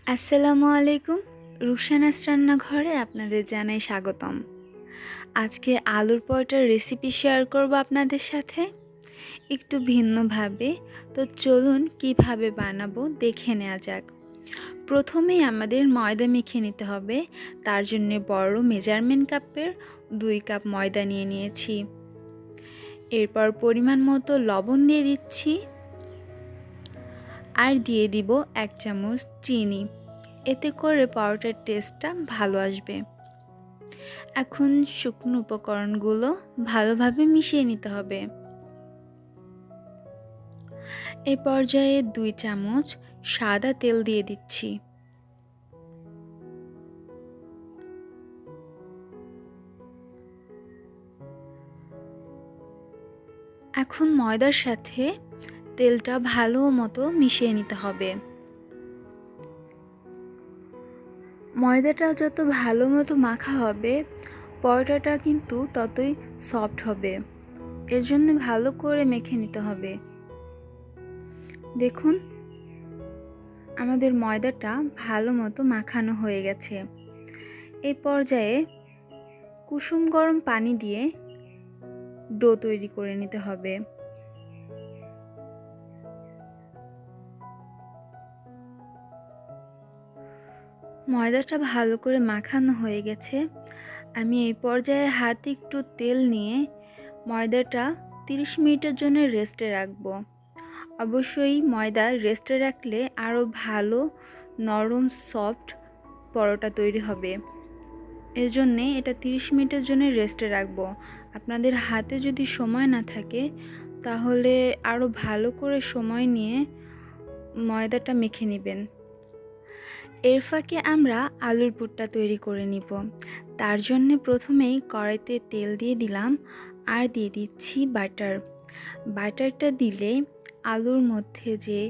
আসসালামু আলাইকুম। রুকসানাস রান্নাঘরে আপনাদের জানাই স্বাগতম। আজকে আলুর পরোটার রেসিপি শেয়ার করব আপনাদের সাথে একটু ভিন্নভাবে। তো চলুন কিভাবে বানাবো দেখে নেওয়া যাক। প্রথমেই আমাদের ময়দা মেখে নিতে হবে। তার জন্য বড় মেজারমেন্ট কাপের 2 কাপ ময়দা নিয়ে নিয়েছি। এরপর পরিমাণ মতো লবণ দিয়ে দিচ্ছি আর দিয়ে দিব 1 চামচ চিনি। এতে করে পরোটার টেস্টটা ভালো আসবে। এখন শুকনো উপকরণগুলো ভালোভাবে মিশিয়ে নিতে হবে। এই পর্যায়ে 2 চামচ সাদা তেল দিয়ে দিচ্ছি। এখন ময়দার সাথে তেলটা ভালো মতো মিশিয়ে নিতে হবে। ময়দাটা যত ভালো মতো মাখা হবে পরোটাটা কিন্তু ততই সফট হবে। এর জন্য ভালো করে মেখে নিতে হবে। দেখুন আমাদের ময়দাটা ভালো মতো মাখানো হয়ে গেছে। এই পর্যায়ে কুসুম গরম পানি দিয়ে ডো তৈরি করে নিতে হবে। ময়দাটা ভালো করে মাখানো হয়ে গেছে। আমি এই পর্যায়ে হাতে একটু তেল নিয়ে ময়দাটা 30 মিনিটের জন্য রেস্টে রাখবো। অবশ্যই ময়দা রেস্টে রাখলে আরও ভালো নরম সফট পরোটা তৈরি হবে। এর জন্যে এটা 30 মিনিটের জন্য রেস্টে রাখবো। আপনাদের হাতে যদি সময় না থাকে তাহলে আরও ভালো করে সময় নিয়ে ময়দাটা মেখে নেবেন। এর ফাঁকে আমরা আলুর পুরটা তৈরি করে নিব। তার জন্য প্রথমেই কড়াইতে তেল দিয়ে দিলাম আর দিয়ে দিচ্ছি বাটার। বাটারটা দিলে আলুর মধ্যে যে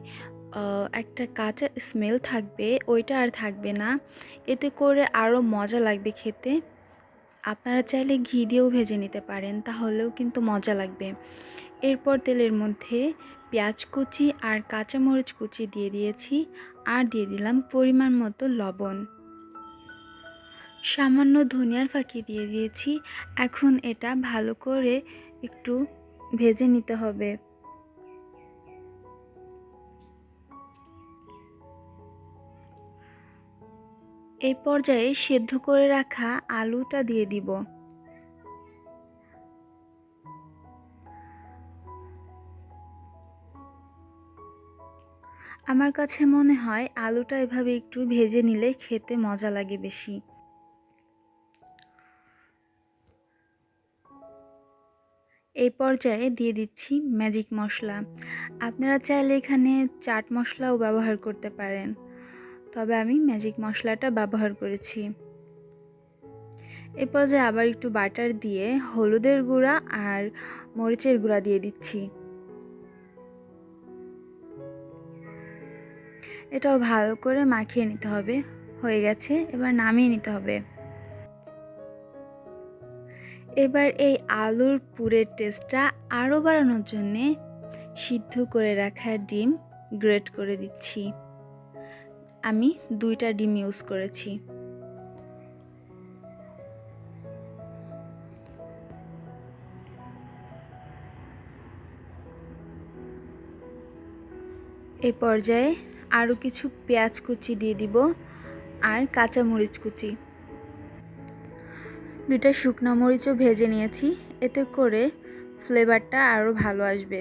একটা কাঁচা স্মেল থাকবে ওইটা আর থাকবে না। এতে করে আরও মজা লাগবে খেতে। আপনারা চাইলে ঘি দিয়েও ভেজে নিতে পারেন, তাহলেও কিন্তু মজা লাগবে। এরপর তেলের মধ্যে পেঁয়াজ কুচি আর কাঁচামরিচ কুচি দিয়ে দিয়েছি আর দিয়ে দিলাম পরিমাণ মতো লবণ। সামান্য ধনিয়ার ফাঁকি দিয়ে দিয়েছি। এখন এটা ভালো করে একটু ভেজে নিতে হবে। এই পর্যায়ে সেদ্ধ করে রাখা আলুটা দিয়ে দিব। আমার কাছে মনে হয় আলুটা এভাবে একটু ভেজে নিলে খেতে মজা লাগে বেশি। এই পর্যায়ে দিয়ে দিচ্ছি ম্যাজিক মশলা। আপনারা চাইলে এখানে চাট মশলাও ব্যবহার করতে পারেন, তবে আমি ম্যাজিক মশলাটা ব্যবহার করেছি। এই পর্যায়ে আবার একটু বাটার দিয়ে হলুদের গুঁড়া আর মরিচের গুঁড়া দিয়ে দিচ্ছি। এটাও ভালো করে মাখিয়ে নিতে হবে। হয়ে গেছে, এবার নামিয়ে নিতে হবে। এবার এই আলুর পুরের টেস্টটা আরও বাড়ানোর জন্যে সিদ্ধ করে রাখা ডিম গ্রেট করে দিচ্ছি। আমি 2টা ডিম ইউজ করেছি। এই পর্যায়ে আরও কিছু পেঁয়াজ কুচি দিয়ে দিব আর কাঁচামরিচ কুচি। 2টা শুকনো মরিচও ভেজে নিয়েছি, এতে করে ফ্লেভারটা আরও ভালো আসবে।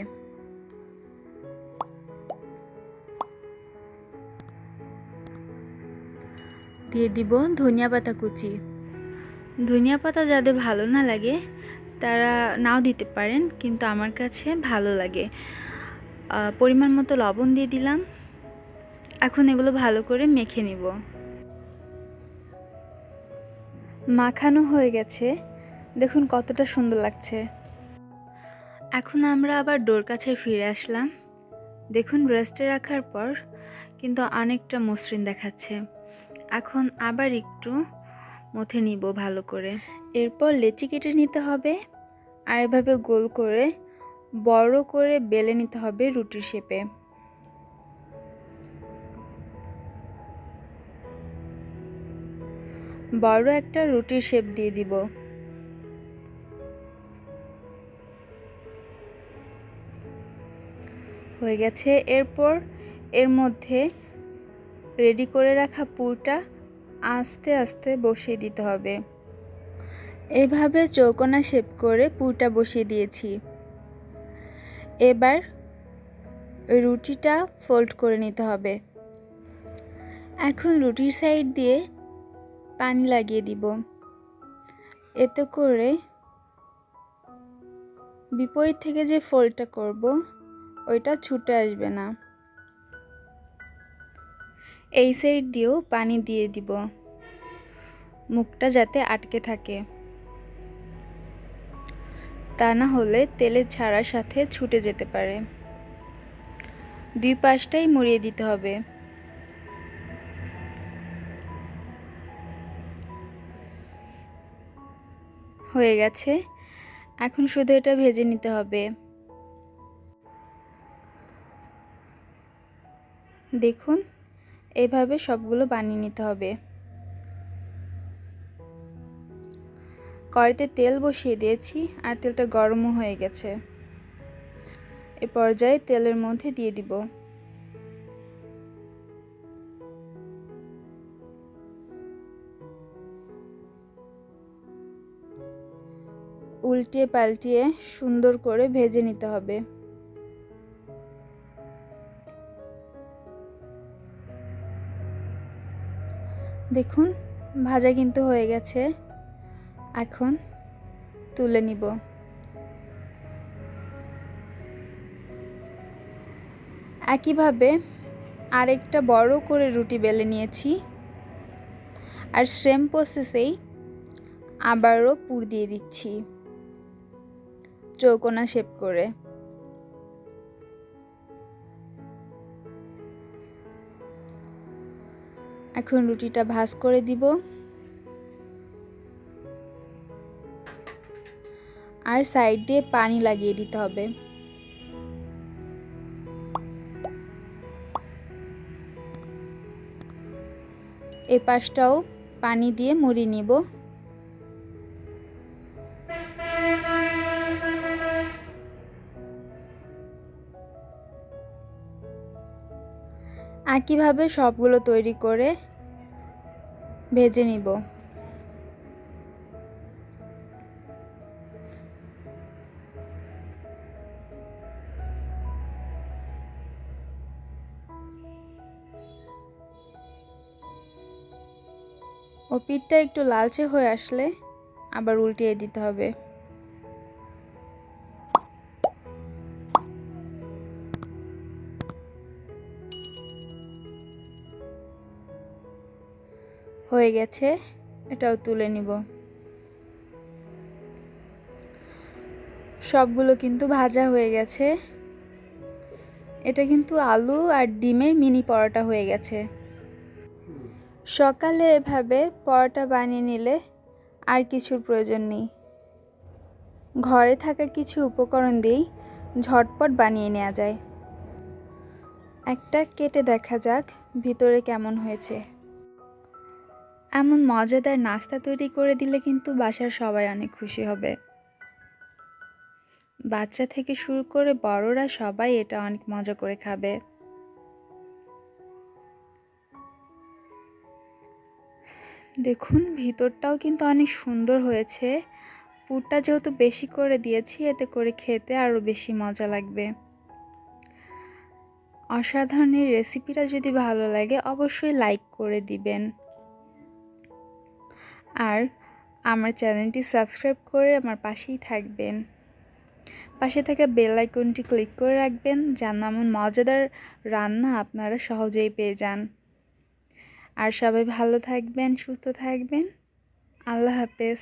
দিয়ে দিব ধনিয়া পাতা কুচি। ধনিয়া পাতা যাদের ভালো না লাগে তারা নাও দিতে পারেন, কিন্তু আমার কাছে ভালো লাগে। পরিমাণ মতো লবণ দিয়ে দিলাম। এখন এগুলো ভালো করে মেখে নিব। মাখানো হয়ে গেছে, দেখুন কতটা সুন্দর লাগছে। এখন আমরা আবার ডোর কাছে ফিরে আসলাম। দেখুন রেস্টে রাখার পর কিন্তু অনেকটা মসৃণ দেখাচ্ছে। এখন আবার একটু মথে নিব ভালো করে। এরপর লেচি কেটে নিতে হবে আর এভাবে গোল করে বড় করে বেলে নিতে হবে রুটির শেপে। বড় একটা রুটির শেপ দিয়ে দিব। হয়ে গেছে। এরপর এর মধ্যে রেডি করে রাখা পুরটা আস্তে আস্তে বসিয়ে দিতে হবে। এভাবে চৌকোনা শেপ করে পুরটা বসিয়ে দিয়েছি। এবার রুটিটা ফোল্ড করে নিতে হবে। এখন রুটির সাইড দিয়ে পানি লাগিয়ে দিব। এতে করে বিপরীত থেকে যে ফোল্ডটা করব ওইটা ছুটে আসবে না। এই সাইড দিয়েও পানি দিয়ে দিব, মুখটা যাতে আটকে থাকে, তা না হলে তেলের ছাড়ার সাথে ছুটে যেতে পারে। দুই পাশটাই মুড়িয়ে দিতে হবে। হয়ে গেছে। এখন শুধু এটা ভেজে নিতে হবে। দেখুন, এভাবে সবগুলো বানিয়ে নিতে হবে। কড়াইতে তেল বসিয়ে দিয়েছি আর তেলটা গরমও হয়ে গেছে। এ পর্যায়ে তেলের মধ্যে দিয়ে দিব উল্টিয়ে পাল্টিয়ে সুন্দর করে ভেজে নিতে হবে। দেখুন, ভাজা কিন্তু হয়ে গেছে। এখন তুলে নিব। একইভাবে আরেকটা বড় করে রুটি বেলে নিয়েছি আর সেম প্রসেসেই আবারও পুর দিয়ে দিচ্ছি চৌকোনা শেপ করে। এখন রুটিটা ভাঁজ করে দিব আর সাইড দিয়ে পানি লাগিয়ে দিতে হবে। এই পাশটাও পানি দিয়ে মুড়িয়ে নিব। একইভাবে সবগুলো তৈরি করে ভেজে নিব। ও পিঠটা একটু লালচে হয়ে আসলে আবার উল্টিয়ে দিতে হবে। হয়ে গেছে, এটাও তুলে নিব। সবগুলো কিন্তু ভাজা হয়ে গেছে। এটা কিন্তু আলু আর ডিমের মিনি পরোটা হয়ে গেছে। সকালে এভাবে পরোটা বানিয়ে নিলে আর কিছুর প্রয়োজন নেই। ঘরে থাকা কিছু উপকরণ দিয়েই ঝটপট বানিয়ে নেওয়া যায়। একটা কেটে দেখা যাক ভিতরে কেমন হয়েছে। এমন মজাদার নাস্তা তৈরি করে দিলে কিন্তু বাসার সবাই অনেক খুশি হবে। বাচ্চা থেকে শুরু করে বড়রা সবাই এটা অনেক মজা করে খাবে। দেখুন, ভিতরটাও কিন্তু অনেক সুন্দর হয়েছে। পুরটা যেহেতু বেশি করে দিয়েছি, এতে করে খেতে আরও বেশি মজা লাগবে। অসাধারণ এই রেসিপিটা যদি ভালো লাগে অবশ্যই লাইক করে দিবেন আর আমার চ্যানেলটি সাবস্ক্রাইব করে আমার পাশেই থাকবেন। পাশে থাকা বেল আইকনটি ক্লিক করে রাখবেন যেন এমন মজাদার রান্না আপনারা সহজেই পেয়ে যান। আর সবাই ভালো থাকবেন, সুস্থ থাকবেন। আল্লাহ হাফেজ।